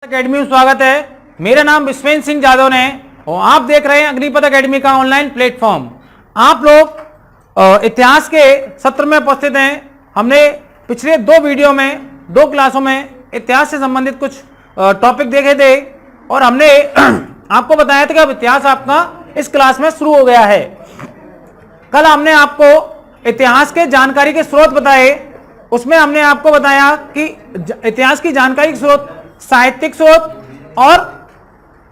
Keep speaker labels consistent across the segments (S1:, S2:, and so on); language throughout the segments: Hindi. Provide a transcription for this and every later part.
S1: एकेडमी में स्वागत है। मेरा नाम विश्वेंद्र सिंह जादव ने और आप देख रहे हैं अग्निपथ एकेडमी का ऑनलाइन प्लेटफॉर्म। आप लोग इतिहास के सत्र में उपस्थित हैं। हमने पिछले दो वीडियो में दो क्लासों में इतिहास से संबंधित कुछ टॉपिक देखे थे और हमने आपको बताया था कि अब इतिहास आपका इस क्लास में शुरू हो गया है। कल हमने आपको इतिहास के जानकारी के स्रोत बताए। उसमें हमने आपको बताया कि इतिहास की जानकारी के स्रोत साहित्यिक स्रोत और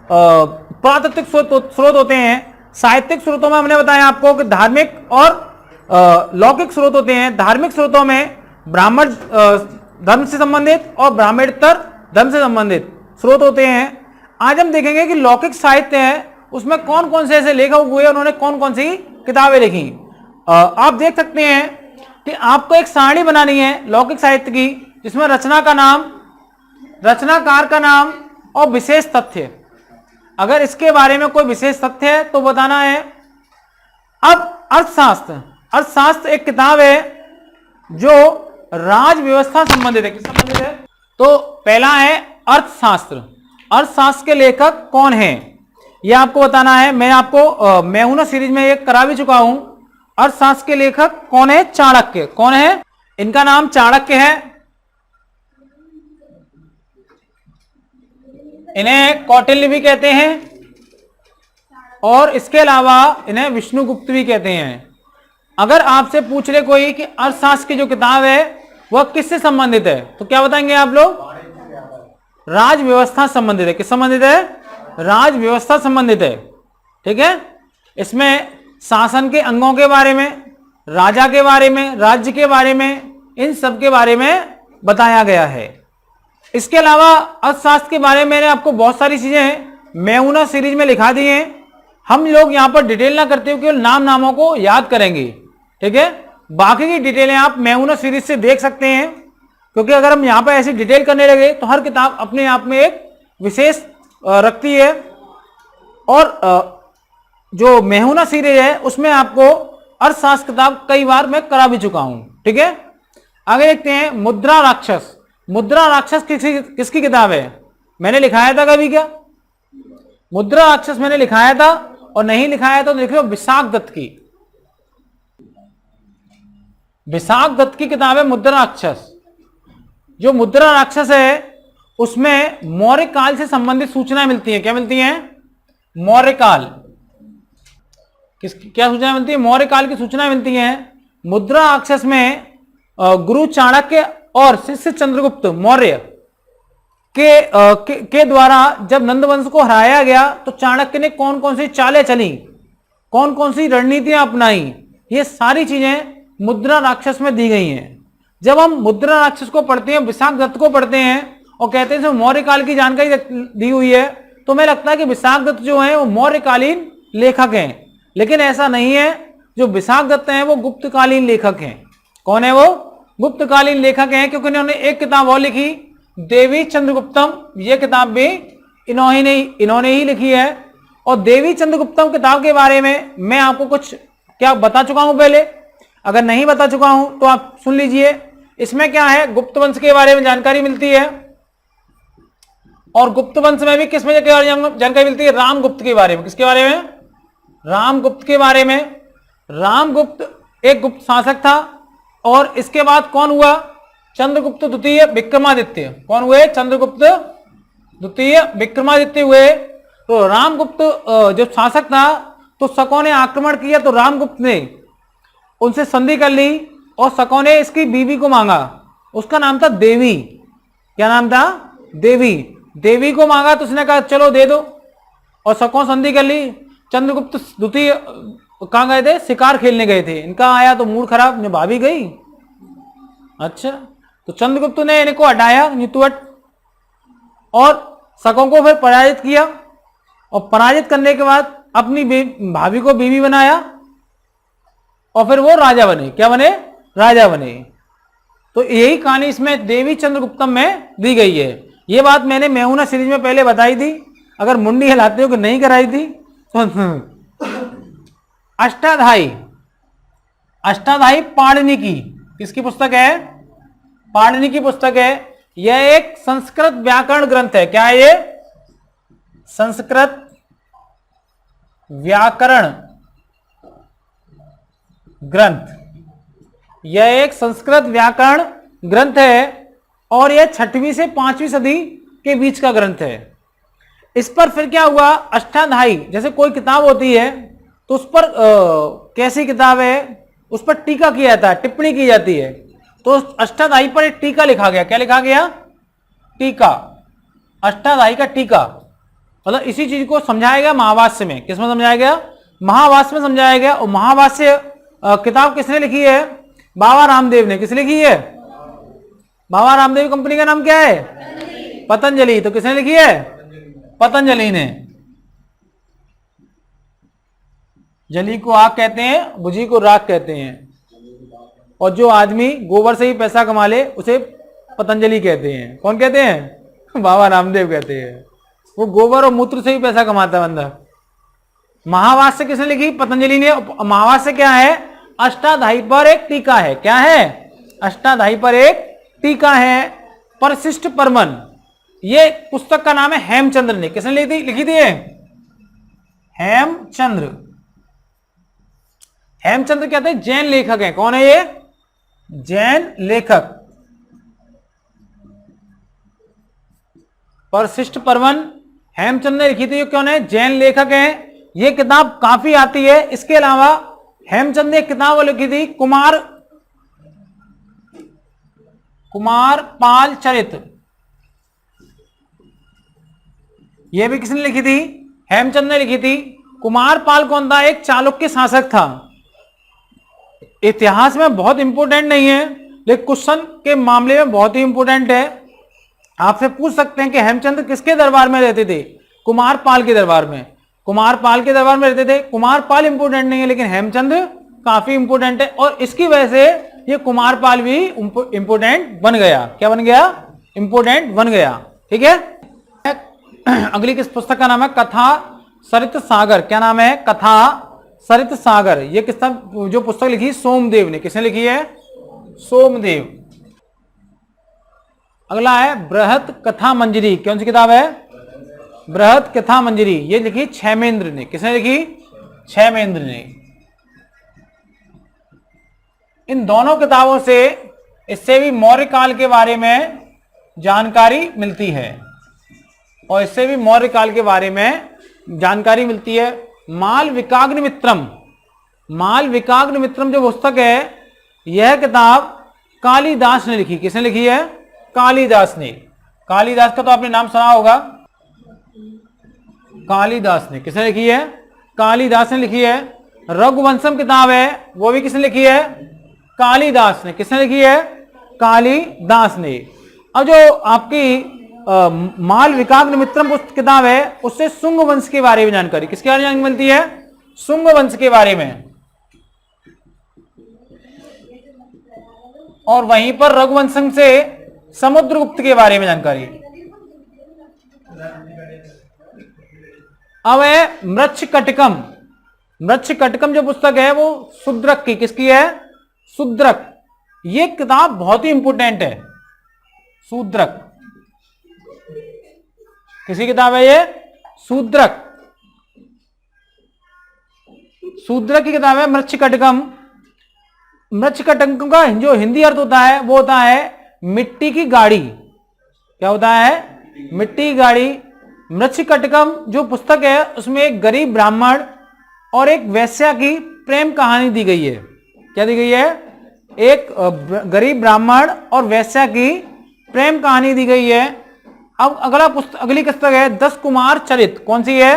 S1: पुरातात्विक स्रोत होते हैं। साहित्यिक स्रोतों में हमने बताया आपको कि धार्मिक और लौकिक स्रोत होते हैं। धार्मिक स्रोतों में ब्राह्मण धर्म से संबंधित और ब्राह्मणेतर धर्म से संबंधित स्रोत होते हैं। आज हम देखेंगे कि लौकिक साहित्य है उसमें कौन कौन से ऐसे लेखक हुए, उन्होंने कौन कौन सी किताबें लिखी। आप देख सकते हैं कि आपको एक सारणी बनानी है लौकिक साहित्य की, जिसमें रचना का नाम, रचनाकार का नाम और विशेष तथ्य। अगर इसके बारे में कोई विशेष तथ्य है तो बताना है। अब अर्थशास्त्र, अर्थशास्त्र एक किताब है जो राज व्यवस्था संबंधित है। किस संबंधित है? तो पहला है अर्थशास्त्र। अर्थशास्त्र के लेखक कौन हैं यह आपको बताना है। मैं आपको मैं हूं ना सीरीज में एक करा भी चुका हूं। अर्थशास्त्र के लेखक कौन है? चाणक्य। कौन है? इनका नाम चाणक्य है। इन्हें कौटिल्य भी कहते हैं और इसके अलावा इन्हें विष्णुगुप्त भी कहते हैं। अगर आपसे पूछ ले कोई कि अर्थशास्त्र की जो किताब है वह किससे संबंधित है तो क्या बताएंगे आप लोग? राज व्यवस्था संबंधित है। किस संबंधित है? राज व्यवस्था संबंधित है। ठीक है। इसमें शासन के अंगों के बारे में, राजा के बारे में, राज्य के बारे में, इन सब के बारे में बताया गया है। इसके अलावा अर्थशास्त्र के बारे में मैंने आपको बहुत सारी चीजें मैहुना सीरीज में लिखा दी हैं। हम लोग यहां पर डिटेल ना करते हुए केवल नामों को याद करेंगे। ठीक है। बाकी की डिटेलें आप मैहुना सीरीज से देख सकते हैं, क्योंकि अगर हम यहां पर ऐसी डिटेल करने लगे तो हर किताब अपने आप में एक विशेष रखती है। और जो मैहुना सीरीज है उसमें आपको अर्थशास्त्र किताब कई बार मैं करा भी चुका हूं। ठीक है। आगे देखते हैं मुद्रा राक्षस। मुद्रा राक्षस किसकी किताब है? मैंने लिखाया था कभी क्या? मुद्रा राक्षस मैंने लिखाया था, और नहीं लिखाया था तो देख लो विशाख दत्त की। विशाख दत्त की किताब है मुद्रा राक्षस। जो मुद्रा राक्षस है उसमें मौर्य काल से संबंधित सूचनाएं मिलती हैं। क्या मिलती हैं? मौर्य काल। क्या सूचना मिलती है? मौर्य काल की सूचना मिलती है। मुद्रा राक्षस में गुरु चाणक्य और शिष्य चंद्रगुप्त मौर्य के द्वारा जब नंद वंश को हराया गया तो चाणक्य ने कौन कौन सी चालें चली, कौन कौन सी रणनीतियां अपनाई, ये सारी चीजें मुद्रा राक्षस में दी गई हैं। जब हम मुद्रा राक्षस को पढ़ते हैं, विशाख दत्त को पढ़ते हैं और कहते हैं मौर्य काल की जानकारी दी हुई है, तो हमें लगता है कि विशाख दत्त जो है वो मौर्यकालीन लेखक हैं। लेकिन ऐसा नहीं है। जो विशाख दत्त हैं वो गुप्तकालीन लेखक हैं। कौन है वो? गुप्तकालीन लेखक हैं, क्योंकि इन्होंने एक किताब और लिखी, देवी चंद्रगुप्तम। ये किताब भी इन्होंने ही लिखी है। और देवी चंद्रगुप्तम किताब के बारे में मैं आपको कुछ क्या बता चुका हूं पहले। अगर नहीं बता चुका हूं तो आप सुन लीजिए। इसमें क्या है, गुप्त वंश के बारे में जानकारी मिलती है। और गुप्त वंश में भी किस में जानकारी मिलती है? रामगुप्त के बारे में। किसके बारे में? रामगुप्त के बारे में। रामगुप्त एक गुप्त शासक था। और इसके बाद कौन हुआ? चंद्रगुप्त द्वितीय विक्रमादित्य। कौन हुए? चंद्रगुप्त द्वितीय विक्रमादित्य हुए। तो रामगुप्त जो शासक था तो शकों ने आक्रमण किया, तो रामगुप्त ने उनसे संधि कर ली और शकों ने इसकी बीवी को मांगा। उसका नाम था देवी। क्या नाम था? देवी। देवी को मांगा तो उसने कहा चलो दे दो, और शकों संधि कर ली। चंद्रगुप्त द्वितीय कहां गए थे? शिकार खेलने गए थे। इनका आया तो मूड खराब, ने भाभी गई। अच्छा, तो चंद्रगुप्त ने इनको हटाया नीतुवट और शकों को फिर पराजित किया। और पराजित करने के बाद अपनी भाभी को बीवी बनाया और फिर वो राजा बने। क्या बने? राजा बने। तो यही कहानी इसमें देवी चंद्रगुप्तम में दी गई है। ये बात मैंने मैहुना सीरीज में पहले बताई थी। अगर मुंडी हिलाते हो कि नहीं कराई थी तो अष्टाध्यायी। अष्टाध्यायी पाणिनि की किसकी पुस्तक है? पाणिनि की पुस्तक है। यह एक संस्कृत व्याकरण ग्रंथ है। क्या है ये? संस्कृत व्याकरण ग्रंथ। यह एक संस्कृत व्याकरण ग्रंथ है और यह 6वीं से 5वीं सदी के बीच का ग्रंथ है। इस पर फिर क्या हुआ, अष्टाध्यायी, जैसे कोई किताब होती है तो उस पर कैसी किताब है उस पर टीका किया जाता है, टिप्पणी की जाती है। तो अष्टाध्यायी पर एक टीका लिखा गया। क्या लिखा गया? टीका। अष्टाध्यायी का टीका, मतलब इसी चीज को समझाया गया महाभाष्य में। किसमें समझाया गया? महाभाष्य में समझाया गया। और महाभाष्य किताब किसने लिखी है? बाबा रामदेव ने। किसने लिखी है? बाबा रामदेव कंपनी का नाम क्या है? पतंजलि। तो किसने लिखी है? पतंजलि ने। जली को आग कहते हैं, बुझी को राख कहते हैं। और जो आदमी गोबर से ही पैसा कमा ले उसे पतंजलि कहते हैं। कौन कहते हैं? बाबा रामदेव कहते हैं। वो गोबर और मूत्र से ही पैसा कमाता है बंदा। महाभाष्य किसने लिखी? पतंजलि ने। महाभाष्य क्या है? अष्टाध्यायी पर एक टीका है। क्या है? अष्टाध्यायी पर एक टीका है। परशिष्ट परमन, ये पुस्तक का नाम है हेमचंद्र ने। किसने लिखी थी? हेमचंद्र। हेमचंद्र क्या थे? जैन लेखक हैं। कौन है ये? जैन लेखक। परशिष्ट परमन हेमचंद्र ने लिखी थी। कौन है? जैन लेखक हैं। ये किताब काफी आती है। इसके अलावा हेमचंद्र ने एक किताब लिखी थी, कुमार पाल चरित्र। यह भी किसने लिखी थी? हेमचंद्र ने लिखी थी। कुमार पाल कौन था? एक चालुक्य शासक था। इतिहास में बहुत इंपोर्टेंट नहीं है लेकिन क्वेश्चन के मामले में बहुत ही इंपोर्टेंट है। आपसे पूछ सकते हैं कि हेमचंद्र किसके दरबार में रहते थे? कुमार पाल के दरबार में। कुमार पाल के दरबार में रहते थे। कुमार पाल इंपोर्टेंट नहीं है लेकिन हेमचंद्र काफी इंपोर्टेंट है और इसकी वजह से ये कुमार पाल भी इंपोर्टेंट बन गया। क्या बन गया? इंपोर्टेंट बन गया। ठीक है। अगली किस पुस्तक का नाम है? कथा सरित सागर। क्या नाम है? कथा सरित सागर। ये किसने जो पुस्तक लिखी? सोमदेव ने। किसने लिखी है? सोमदेव। अगला है बृहत कथा मंजरी। कौन सी किताब है? बृहत कथा मंजरी। ये लिखी क्षेमेंद्र ने। किसने लिखी? क्षेमेंद्र ने। इन दोनों किताबों से इससे भी मौर्य काल के बारे में जानकारी मिलती है और इससे भी मौर्य काल के बारे में जानकारी मिलती है। माल विकाग्न मित्रम, माल विकाग्न मित्रम जो पुस्तक है, यह किताब कालिदास ने लिखी। किसने लिखी है? कालिदास ने। कालिदास का तो आपने नाम सुना होगा। कालिदास ने। किसने लिखी है? कालिदास ने लिखी है। रघुवंशम किताब है, वो भी किसने लिखी है? कालिदास ने। किसने लिखी है? कालिदास ने। अब जो आपकी माल विकाग्न मित्रम किताब है उससे शुंग वंश के बारे में जानकारी, किसके बारे में जानकारी मिलती है? शुंग वंश के बारे में। और वहीं पर रघुवंशम से समुद्रगुप्त के बारे में जानकारी। अब है मृच्छकटिकम। मृच्छकटिकम जो पुस्तक है वो शूद्रक की। किसकी है? शूद्रक। ये किताब बहुत ही इंपोर्टेंट है। शूद्रक किसी किताब है? ये शूद्रक। शूद्रक की किताब है मृच्छकटिकम। मृच्छकटिकम का जो हिंदी अर्थ होता है वो होता है मिट्टी की गाड़ी। क्या होता है? मिट्टी की गाड़ी। मृच्छकटिकम जो पुस्तक है उसमें एक गरीब ब्राह्मण और एक वेश्या की प्रेम कहानी दी गई है। क्या दी गई है? एक गरीब ब्राह्मण और वेश्या की प्रेम कहानी दी गई है। अब अगली पुस्तक है 10 कुमार चरित। कौन सी है?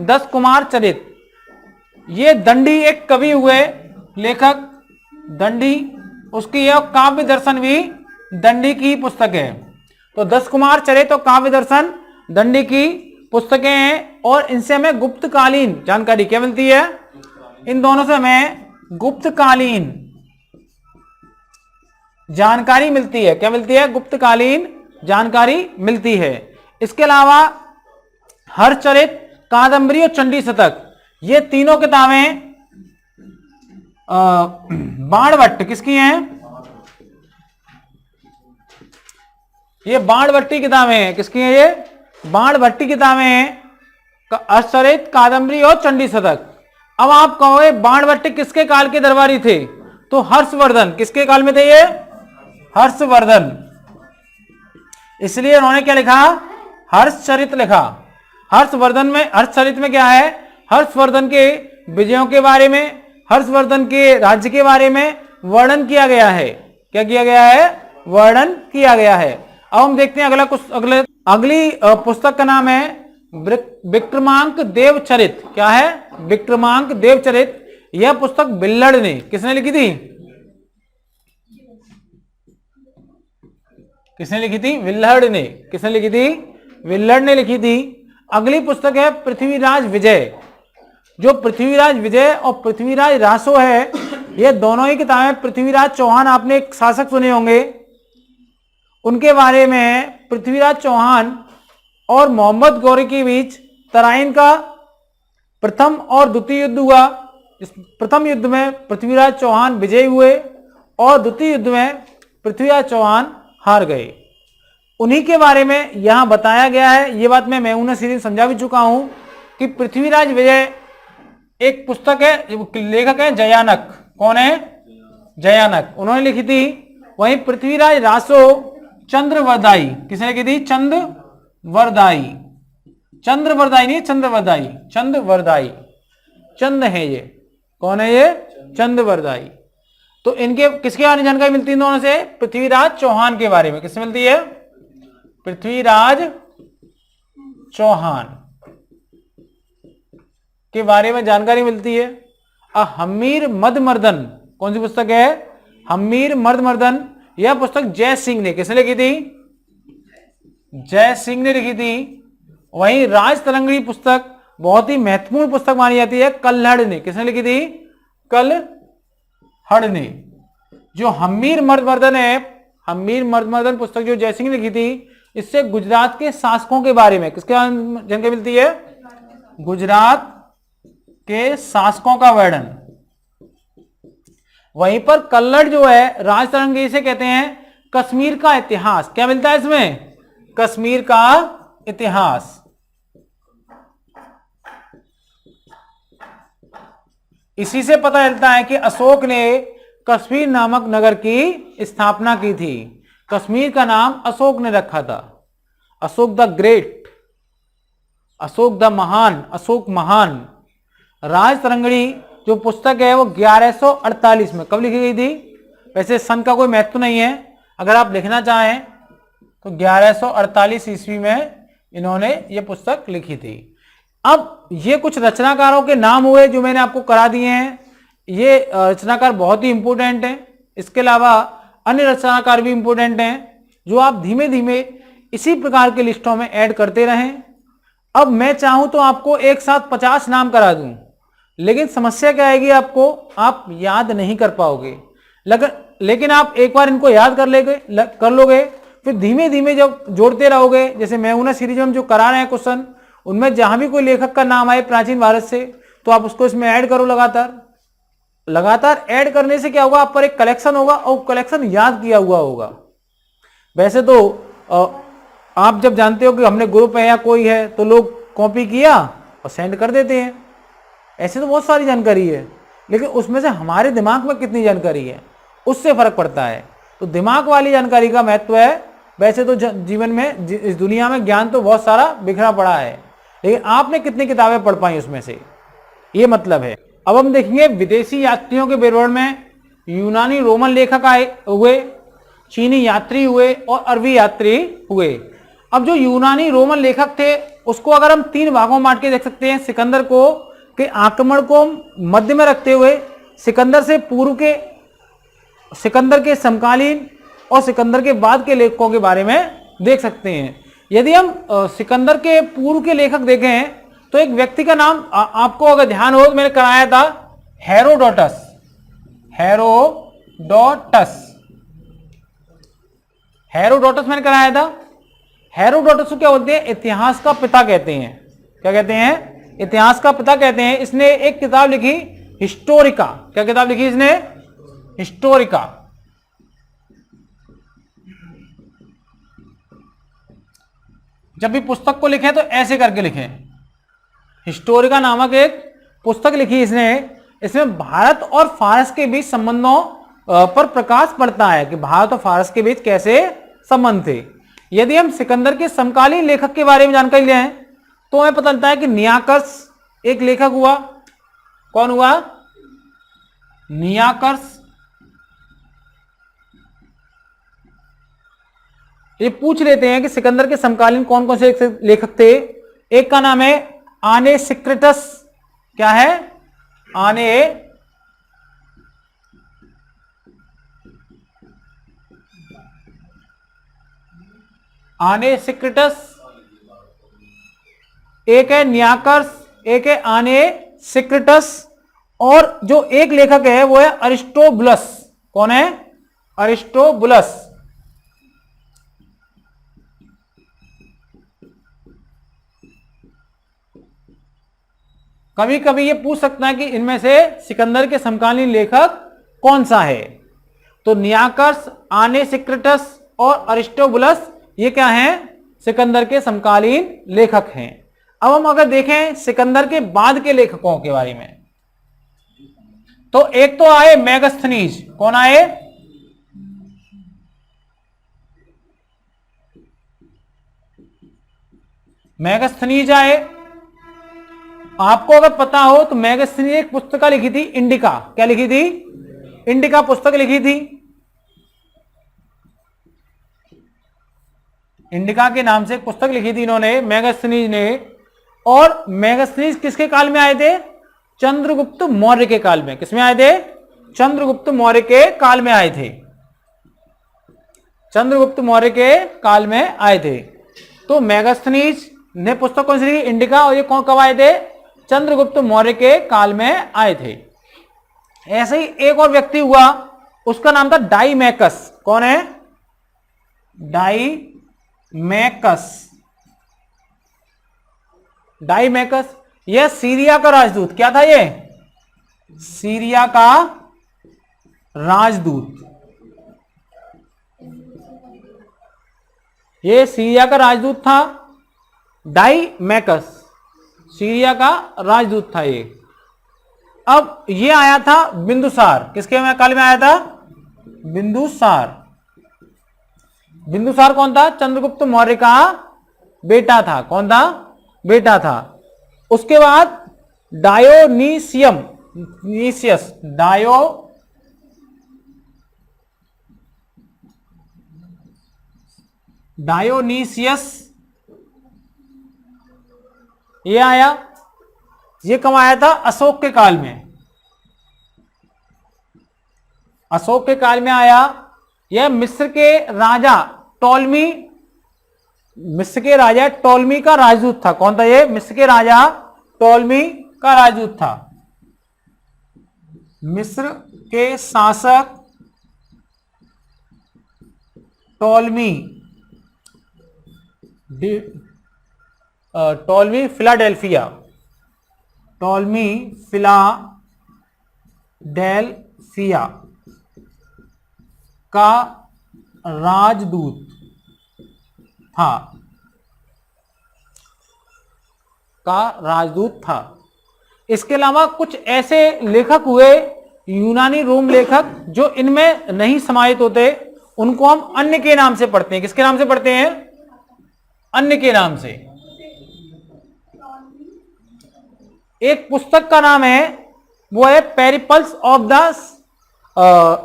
S1: 10 कुमार चरित। ये दंडी एक कवि हुए, लेखक दंडी, उसकी यह काव्य दर्शन भी दंडी की पुस्तक है। तो 10 कुमार चरित और काव्य दर्शन दंडी की पुस्तकें हैं और इनसे हमें गुप्तकालीन जानकारी क्या मिलती है? इन दोनों से हमें गुप्तकालीन जानकारी मिलती है। क्या मिलती है? गुप्तकालीन जानकारी मिलती है। इसके अलावा हरचरित, कादंबरी और चंडी शतक, ये तीनों किताबें बाणभट्ट किसकी हैं? ये बाणभट्टी किताबें हैं। किसकी हैं ये? बाणभट्टी किताबें हैं, अष्टचरित, कादम्बरी और चंडी शतक। अब आप कहोगे बाणभट्टी किसके काल के दरबारी थे? तो हर्षवर्धन। किसके काल में थे ये? हर्षवर्धन। इसलिए उन्होंने क्या लिखा? हर्षचरित लिखा। हर्षचरित में क्या है? हर्षवर्धन के विजयों के बारे में, हर्षवर्धन के राज्य के बारे में वर्णन किया गया है। क्या किया गया है? वर्णन किया गया है। अब हम देखते हैं अगली पुस्तक का नाम है विक्रमांक देवचरित। क्या है? विक्रमांक देवचरित। यह पुस्तक बिल्लड़ ने, किसने लिखी थी? किसने लिखी थी? विल्हड़ ने। किसने लिखी थी? विल्हड़ ने लिखी थी। अगली पुस्तक है पृथ्वीराज विजय। जो पृथ्वीराज विजय और पृथ्वीराज रासो है, ये दोनों ही किताबें पृथ्वीराज चौहान, आपने एक शासक सुने होंगे, उनके बारे में। पृथ्वीराज चौहान और मोहम्मद गौरी के बीच तराइन का प्रथम और द्वितीय युद्ध हुआ। इस प्रथम युद्ध में पृथ्वीराज चौहान विजयी हुए और द्वितीय युद्ध में पृथ्वीराज चौहान हार गए। उन्हीं के बारे में यहां बताया गया है। ये बात मैं उन्हें सीधे समझा भी चुका हूं कि पृथ्वीराज विजय एक पुस्तक है, लेखक है जयानक। कौन है? जयानक, उन्होंने लिखी थी। वहीं पृथ्वीराज रासो चंद्रवरदाई। किसने लिखी थी? चंद्रवरदाई। चंद्रवरदाई नहीं, चंद्रवरदाई। चंद्रवरदाई, चंद है ये। कौन है ये? चंद्रवरदाई। तो इनके किसके बारे में जानकारी मिलती है? दोनों से पृथ्वीराज चौहान के बारे में। किससे मिलती है? पृथ्वीराज चौहान के बारे में जानकारी मिलती है। हम्मीर मदमर्दन, कौन सी पुस्तक है? हम्मीर मदमर्दन। यह पुस्तक जय सिंह ने, किसने लिखी थी? जय सिंह ने लिखी थी। वहीं राज तरंगिणी पुस्तक बहुत ही महत्वपूर्ण पुस्तक मानी जाती है, कल्हड़ ने। किसने लिखी थी? कल्हड़ ने। जो हम्मीर मदमर्दन है, हम्मीर मदमर्दन पुस्तक जो जय सिंह ने लिखी थी, इससे गुजरात के शासकों के बारे में किसके जानकारी मिलती है? गुजरात के शासकों का वर्णन। वहीं पर कल्लड़ जो है राजतरंगी से कहते हैं कश्मीर का इतिहास। क्या मिलता है इसमें? कश्मीर का इतिहास। इसी से पता चलता है कि अशोक ने कश्मीर नामक नगर की स्थापना की थी। कश्मीर का नाम अशोक ने रखा था। Ashok the great, Ashok the महान, अशोक महान। राजतरंगिणी जो पुस्तक है वो 1148 में कब लिखी गई थी? वैसे सन का कोई महत्व नहीं है, अगर आप लिखना चाहें तो 1148 ईस्वी में इन्होंने ये पुस्तक लिखी थी। अब ये कुछ रचनाकारों के नाम हुए जो मैंने आपको करा दिए हैं। ये रचनाकार बहुत ही इंपोर्टेंट हैं। इसके अलावा अन्य रचनाकार भी इंपोर्टेंट हैं जो आप धीमे धीमे इसी प्रकार के लिस्टों में ऐड करते रहें। अब मैं चाहूं तो आपको एक साथ 50 नाम करा दूं, लेकिन समस्या क्या आएगी? आपको आप याद नहीं कर पाओगे। लेकिन आप एक बार इनको याद कर लोगे, फिर धीमे धीमे जब जोड़ते रहोगे, जैसे मैं उन्हें सीरीज में हम जो करा रहे हैं क्वेश्चन, उनमें जहां भी कोई लेखक का नाम आए प्राचीन भारत से, तो आप उसको इसमें ऐड करो। लगातार ऐड करने से क्या होगा? आप पर एक कलेक्शन होगा और कलेक्शन याद किया हुआ होगा। वैसे तो आप जब जानते हो कि हमने ग्रुप है या कोई है, तो लोग कॉपी किया और सेंड कर देते हैं। ऐसे तो बहुत सारी जानकारी है, लेकिन उसमें से हमारे दिमाग में कितनी जानकारी है उससे फर्क पड़ता है। तो दिमाग वाली जानकारी का महत्व है। वैसे तो जीवन में, इस दुनिया में ज्ञान तो बहुत सारा बिखरा पड़ा है, लेकिन आपने कितनी किताबें पढ़ पाई उसमें से, ये मतलब है। अब हम देखेंगे विदेशी यात्रियों के विवरण में यूनानी रोमन लेखक आए हुए, चीनी यात्री हुए और अरबी यात्री हुए। अब जो यूनानी रोमन लेखक थे उसको अगर हम 3 भागों में बांट के देख सकते हैं। सिकंदर को के आक्रमण को मध्य में रखते हुए सिकंदर से पूर्व के, सिकंदर के समकालीन और सिकंदर के बाद के लेखकों के बारे में देख सकते हैं। यदि हम सिकंदर के पूर्व के लेखक देखें तो एक व्यक्ति का नाम आपको अगर ध्यान हो तो मैंने कराया था, हेरोडोटस। हेरोडोटस मैंने कराया था। हेरोडोटस को क्या बोलते हैं? इतिहास का पिता कहते हैं। क्या कहते हैं? इतिहास का पिता कहते हैं। इसने एक किताब लिखी हिस्टोरिका। क्या किताब लिखी इसने? हिस्टोरिका। जब भी पुस्तक को लिखें तो ऐसे करके लिखें। हिस्टोरिका नामक एक पुस्तक लिखी इसने, इसमें भारत और फारस के बीच संबंधों पर प्रकाश पड़ता है कि भारत और फारस के बीच कैसे संबंध थे। यदि हम सिकंदर के समकालीन लेखक के बारे में जानकारी लें तो हमें पता चलता है कि नियाकर्स एक लेखक हुआ। कौन हुआ? नियाकर्स। ये पूछ लेते हैं कि सिकंदर के समकालीन कौन कौन से लेखक थे। एक का नाम है आनेसिक्रिटस। क्या है? आनेसिक्रिटस। एक है नियाकर्स, एक है आनेसिक्रिटस, और जो एक लेखक है वो है अरिस्टोबुलस। कौन है? अरिस्टोबुलस। कभी कभी ये पूछ सकता है कि इनमें से सिकंदर के समकालीन लेखक कौन सा है। तो नियाकर्स, आनेसिक्रिटस और अरिस्टोबुलस ये क्या हैं? सिकंदर के समकालीन लेखक हैं। अब हम अगर देखें सिकंदर के बाद के लेखकों के बारे में, तो एक तो आए मेगास्थनीज। कौन आए? मेगास्थनीज आए। आपको अगर पता हो तो मेगास्थनीज एक पुस्तक लिखी थी, इंडिका। क्या लिखी थी? इंडिका पुस्तक लिखी थी। इंडिका के नाम से एक पुस्तक लिखी थी इन्होंने, मेगास्थनीज ने। और मेगास्थनीज किसके काल में आए थे? चंद्रगुप्त मौर्य के काल में। किसमें आए थे? चंद्रगुप्त मौर्य के काल में आए थे। चंद्रगुप्त मौर्य के काल में आए थे। तो मेगास्थनीज ने पुस्तक कौन सी लिखी? इंडिका। और ये कब आए थे? चंद्रगुप्त मौर्य के काल में आए थे। ऐसे ही एक और व्यक्ति हुआ, उसका नाम था डाईमैकस। कौन है? डाईमैकस। डाईमैकस यह सीरिया का राजदूत। क्या था ये? सीरिया का राजदूत। ये सीरिया का राजदूत था। डाईमैकस सीरिया का राजदूत था ये। अब ये आया था बिंदुसार। किसके काल में आया था? बिंदुसार। बिंदुसार कौन था? चंद्रगुप्त मौर्य का बेटा था। कौन था? बेटा था। उसके बाद डायोनीसियस। डायोनीसियस ये आया। ये कब आया था? अशोक के काल में। अशोक के काल में आया। यह मिस्र के राजा टॉलमी, मिस्र के राजा टॉलमी का राजदूत था। कौन था ये? मिस्र के राजा टॉलमी का राजदूत था। मिस्र के शासक टॉलमी फिलाडेल्फिया। टॉलमी फिलाडेल्फिया का राजदूत था। इसके अलावा कुछ ऐसे लेखक हुए, यूनानी रोम लेखक, जो इनमें नहीं समाहित होते, उनको हम अन्य के नाम से पढ़ते हैं। किसके नाम से पढ़ते हैं? अन्य के नाम से। एक पुस्तक का नाम है, वो है पेरिपल्स ऑफ द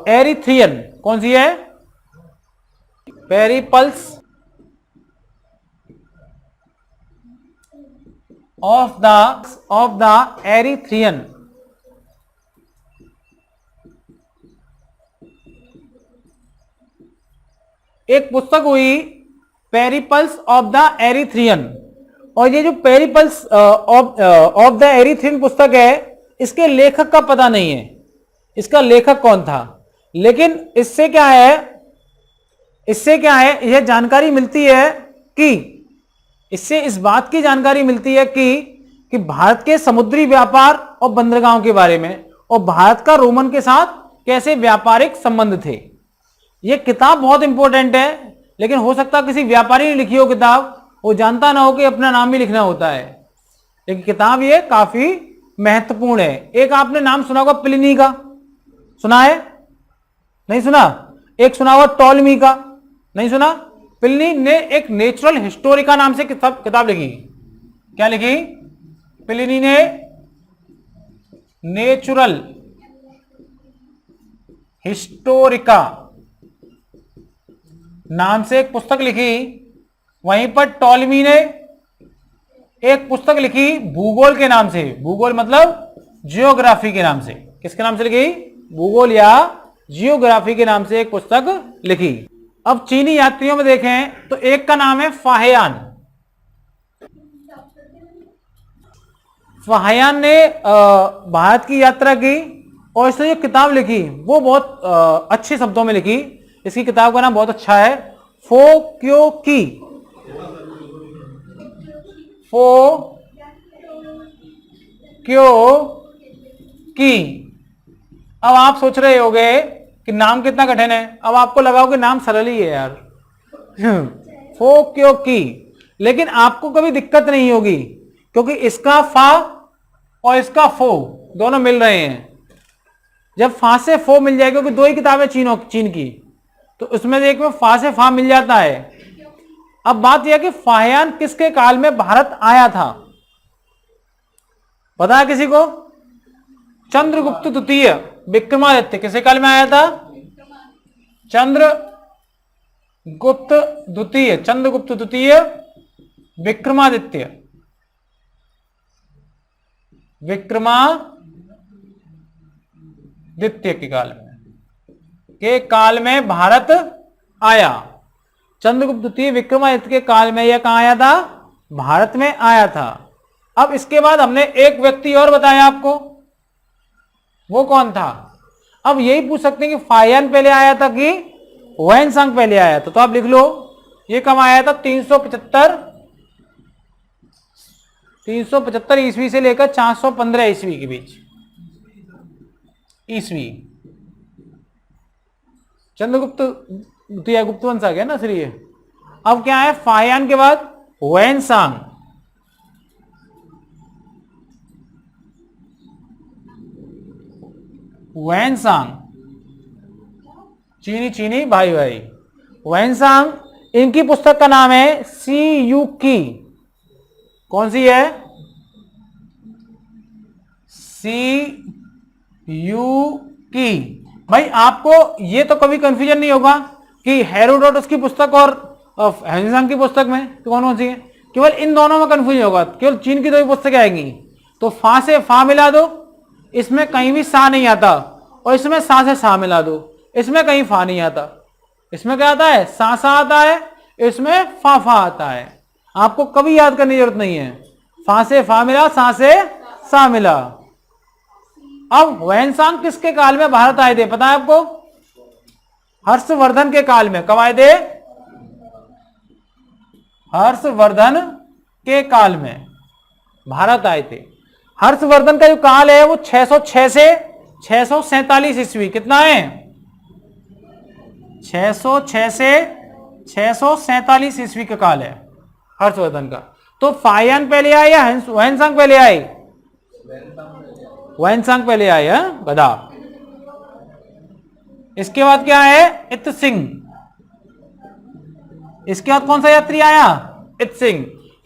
S1: एरिथ्रियन। कौन सी है? Periplus of the Erythraean. एक पुस्तक हुई पेरिपल्स ऑफ द एरिथ्रियन। और ये जो पेरिपल्स ऑफ द एरिथ्रियन पुस्तक है, इसके लेखक का पता नहीं है, इसका लेखक कौन था। लेकिन इससे क्या है, यह जानकारी मिलती है कि इससे इस बात की जानकारी मिलती है कि भारत के समुद्री व्यापार और बंदरगाहों के बारे में, और भारत का रोमन के साथ कैसे व्यापारिक संबंध थे। यह किताब बहुत इंपॉर्टेंट है, लेकिन हो सकता है किसी व्यापारी ने लिखी हो किताब, वो जानता ना हो कि अपना नाम भी लिखना होता है। लेकिन किताब ये काफी महत्वपूर्ण है। एक आपने नाम सुना होगा प्लिनी का, सुना है? नहीं सुना? एक सुना होगा टॉलमी का, नहीं सुना? प्लिनी ने एक नेचुरल हिस्टोरिका नाम से किताब लिखी। क्या लिखी? प्लिनी ने नेचुरल हिस्टोरिका नाम से एक पुस्तक लिखी। वहीं पर टॉलमी ने एक पुस्तक लिखी भूगोल के नाम से। भूगोल मतलब जियोग्राफी के नाम से। किसके नाम से लिखी? भूगोल या जियोग्राफी के नाम से एक पुस्तक लिखी। अब चीनी यात्रियों में देखें तो एक का नाम है फाहियान। फाहियान ने भारत की यात्रा की और इसने जो किताब लिखी वो बहुत अच्छे शब्दों में लिखी। इसकी किताब का नाम बहुत अच्छा है, फो क्यो की। फो क्यो की। अब आप सोच रहे होंगे कि नाम कितना कठिन है। अब आपको लगा हो कि नाम सरल ही है यार, फो क्यो की। लेकिन आपको कभी दिक्कत नहीं होगी क्योंकि इसका फा और इसका फो दोनों मिल रहे हैं। जब फा से फो मिल जाएगा, क्योंकि दो ही किताबें चीन की, तो उसमें एक में फा से फा मिल जाता है। अब बात यह कि फाहियान किसके काल में भारत आया था? पता है किसी को? चंद्रगुप्त द्वितीय विक्रमादित्य किसके काल में आया था? चंद्रगुप्त द्वितीय विक्रमादित्य के काल में भारत आया। चंद्रगुप्त द्वितीय विक्रमादित्य के काल में यह कहां आया था? भारत में आया था। अब इसके बाद हमने एक व्यक्ति और बताया आपको, वो कौन था? अब यही पूछ सकते हैं कि फाहियान पहले आया था कि ह्वेनसांग पहले आया था। तो आप लिख लो, ये कब आया था? 375 ईस्वी से लेकर 415 ईस्वी के बीच ईस्वी। चंद्रगुप्त द्वितीय गुप्त वंश आ गया ना सर ये। अब क्या है? फाहियान के बाद ह्वेनसांग। चीनी भाई ह्वेनसांग। इनकी पुस्तक का नाम है सी यू की। कौन सी है? सी यू की। भाई आपको ये तो कभी कंफ्यूजन नहीं होगा कि हेरोडोटस की पुस्तक और ह्वेनसांग की पुस्तक में कौन सी है। केवल इन दोनों में कंफ्यूजन होगा। केवल चीन की दो ही पुस्तकें आएंगी। तो फा से फा मिला दो, इसमें कहीं भी सा नहीं आता, और इसमें सा से सा मिला दो, इसमें कहीं फा नहीं आता। इसमें क्या आता है? सा आता है, इसमें फा आता है। आपको कभी याद करने की जरूरत नहीं है। फा से फा मिला, सा से सा मिला। अब ह्वेनसांग किसके काल में भारत आए थे पता है आपको? हर्षवर्धन के काल में। कब आए थे? हर्षवर्धन के काल में भारत आए थे। हर्षवर्धन का जो काल है वो 606 से 647 ईस्वी। कितना है? 606 से 647 ईस्वी का काल है हर्षवर्धन का। तो फाहियान पहले आए या ह्वेनसांग पहले आए? ह्वेनसांग पहले आए हैं गधा। इसके बाद क्या है? इत सिंह। इसके बाद कौन सा यात्री आया? इत सिंह।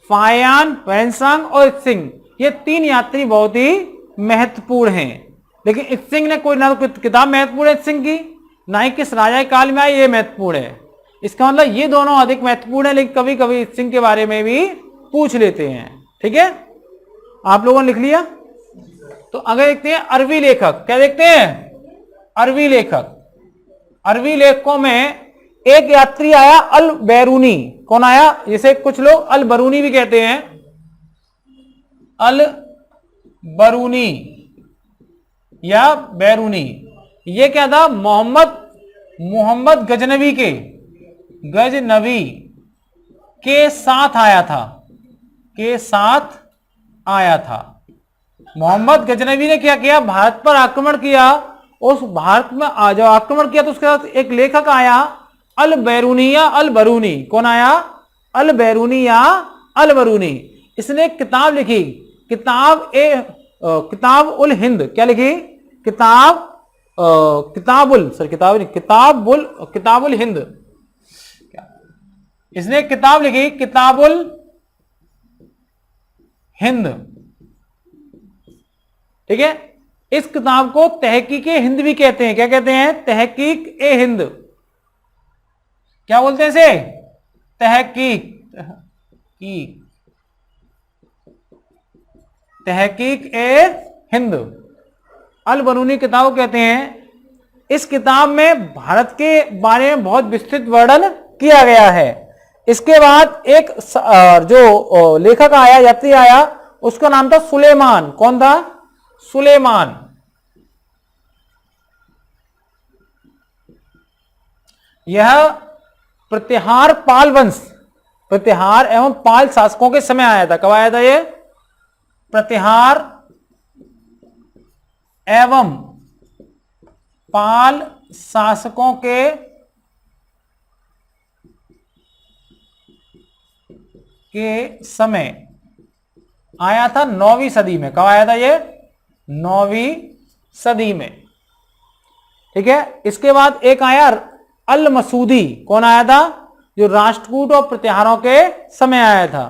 S1: फाहियान, ह्वेनसांग और इत सिंह, ये तीन यात्री बहुत ही महत्वपूर्ण हैं। लेकिन इत सिंह ने कोई ना कोई किताब महत्वपूर्ण है इत सिंह की, ना ही किस राजा काल में आई ये महत्वपूर्ण है। इसका मतलब ये दोनों अधिक महत्वपूर्ण है, लेकिन कभी कभी इत सिंह के बारे में भी पूछ लेते हैं। ठीक है, आप लोगों ने लिख लिया। तो अगर देखते हैं अरबी लेखक, क्या देखते हैं? अरबी लेखक। अरबी लेखकों में एक यात्री आया अल बैरूनी। कौन आया? जिसे कुछ लोग अल बरूनी भी कहते हैं। अल बरूनी या बैरूनी। ये क्या था? मोहम्मद गजनवी के साथ आया था। मोहम्मद गजनवी ने क्या किया? भारत पर आक्रमण किया। उस भारत में जब आक्रमण किया तो उसके साथ एक लेखक आया अल बैरूनी या अल बरूनी। कौन आया? अल बैरूनी या अल बरूनी। इसने किताब लिखी, किताब उल हिंद। क्या लिखी? किताबुल हिंद। इसने किताब लिखी किताबुल हिंद। ठीक है, इस किताब को तहकीक ए हिंद भी कहते हैं। क्या कहते हैं? तहकीक ए हिंद। क्या बोलते हैं इसे? तहकीक ए हिंद, अल बरूनी किताब कहते हैं। इस किताब में भारत के बारे में बहुत विस्तृत वर्णन किया गया है। इसके बाद एक जो लेखक आया, यात्री आया, उसका नाम था सुलेमान। कौन था? सुलेमान। यह प्रतिहार पाल वंश, प्रतिहार एवं पाल शासकों के समय आया था। कब आया था ये? प्रतिहार एवं पाल शासकों के समय आया था 9वीं सदी में। कब आया था ये? 9वीं सदी में। ठीक है, इसके बाद एक आया अल मसूदी। कौन आया था? जो राष्ट्रकूट और प्रतिहारों के समय आया था।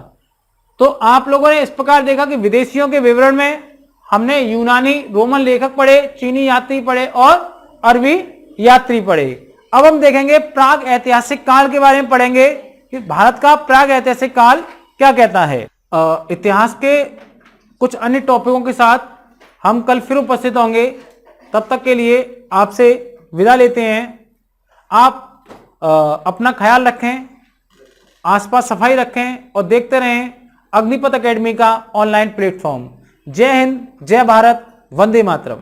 S1: तो आप लोगों ने इस प्रकार देखा कि विदेशियों के विवरण में हमने यूनानी रोमन लेखक पढ़े, चीनी यात्री पढ़े और अरबी यात्री पढ़े। अब हम देखेंगे प्राग ऐतिहासिक काल के बारे में पढ़ेंगे कि भारत का प्राग ऐतिहासिक काल क्या कहता है। इतिहास के कुछ अन्य टॉपिकों के साथ हम कल फिर उपस्थित होंगे। तब तक के लिए आपसे विदा लेते हैं। आप अपना ख्याल रखें, आसपास सफाई रखें और देखते रहें अग्निपथ एकेडमी का ऑनलाइन प्लेटफॉर्म। जय हिंद, जय भारत, वंदे मातरम।